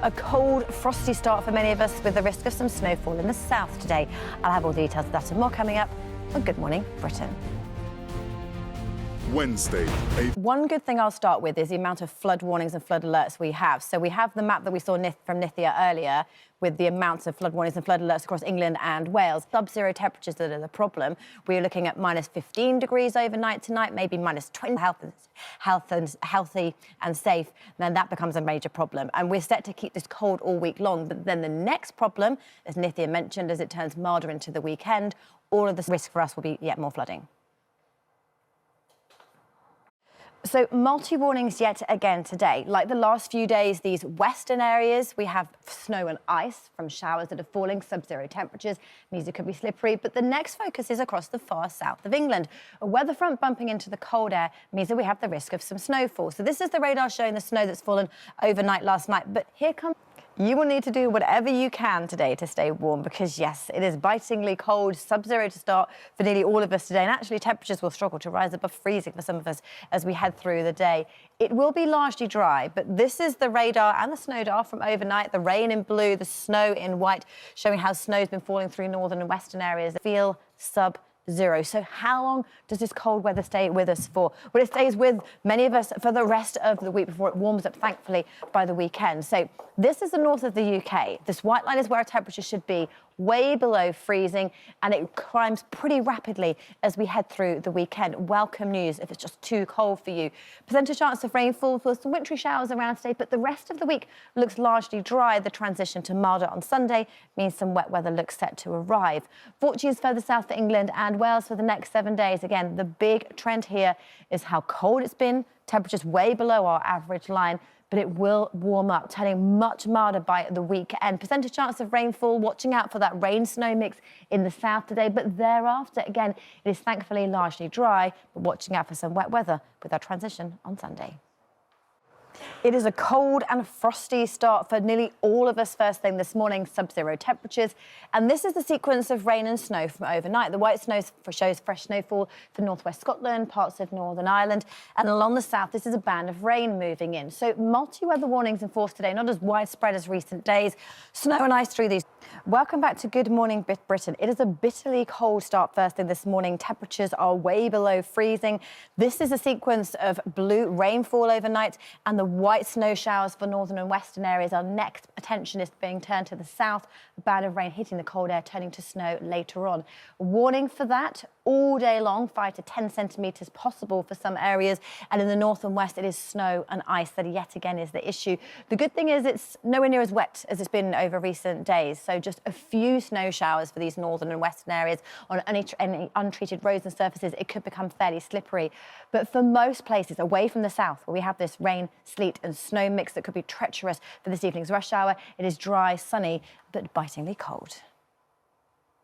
A cold, frosty start for many of us with the risk of some snowfall in the south today. I'll have all the details of that and more coming up on Good Morning Britain. Wednesday. One good thing I'll start with is the amount of flood warnings and flood alerts we have. So we have the map that we saw from Nithya earlier with the amounts of flood warnings and flood alerts across England and Wales. Sub-zero temperatures that are the problem. We're looking at minus 15 degrees overnight tonight, maybe minus 20, healthy and safe. Then that becomes a major problem. And we're set to keep this cold all week long. But then the next problem, as Nithya mentioned, as it turns milder into the weekend, all of the risk for us will be yet more flooding. So multi-warnings yet again today. Like the last few days, these western areas, we have snow and ice from showers that are falling, sub-zero temperatures, means it could be slippery. But the next focus is across the far south of England. A weather front bumping into the cold air means that we have the risk of some snowfall. So this is the radar showing the snow that's fallen overnight last night. But here comes... You will need to do whatever you can today to stay warm because, yes, it is bitingly cold, sub-zero to start for nearly all of us today. And actually, temperatures will struggle to rise above freezing for some of us as we head through the day. It will be largely dry, but this is the radar and the snowdar from overnight. The rain in blue, the snow in white, showing how snow's been falling through northern and western areas. Feel sub-zero. So how long does this cold weather stay with us for? Well, it stays with many of us for the rest of the week before it warms up, thankfully, by the weekend. So this is the north of the UK. This white line is where our temperature should be, way below freezing, and it climbs pretty rapidly as we head through the weekend. Welcome news if it's just too cold for you. Percentage chance of rainfall for some wintry showers around today, but the rest of the week looks largely dry. The transition to milder on Sunday means some wet weather looks set to arrive. Fortunes further south to England and Wales for the next 7 days. Again, the big trend here is how cold it's been. Temperatures way below our average line, but it will warm up, turning much milder by the weekend. Percentage chance of rainfall, watching out for that rain-snow mix in the south today, but thereafter, again, it is thankfully largely dry, but watching out for some wet weather with our transition on Sunday. It is a cold and frosty start for nearly all of us first thing this morning, sub-zero temperatures. And this is the sequence of rain and snow from overnight. The white snow shows fresh snowfall for northwest Scotland, parts of Northern Ireland. And along the south, this is a band of rain moving in. So multi-weather warnings in force today, not as widespread as recent days. Snow and ice through these. Welcome back to Good Morning Britain. It is a bitterly cold start first thing this morning. Temperatures are way below freezing. This is a sequence of blue rainfall overnight and the white snow showers for northern and western areas. Our next attention is being turned to the south. A band of rain hitting the cold air, turning to snow later on. A warning for that all day long, 5 to 10 centimetres possible for some areas. And in the north and west, it is snow and ice that yet again is the issue. The good thing is it's nowhere near as wet as it's been over recent days. So just a few snow showers for these northern and western areas. On any untreated roads and surfaces, it could become fairly slippery. But for most places away from the south, where we have this rain, sleet and snow mix that could be treacherous for this evening's rush hour, it is dry, sunny, but bitingly cold.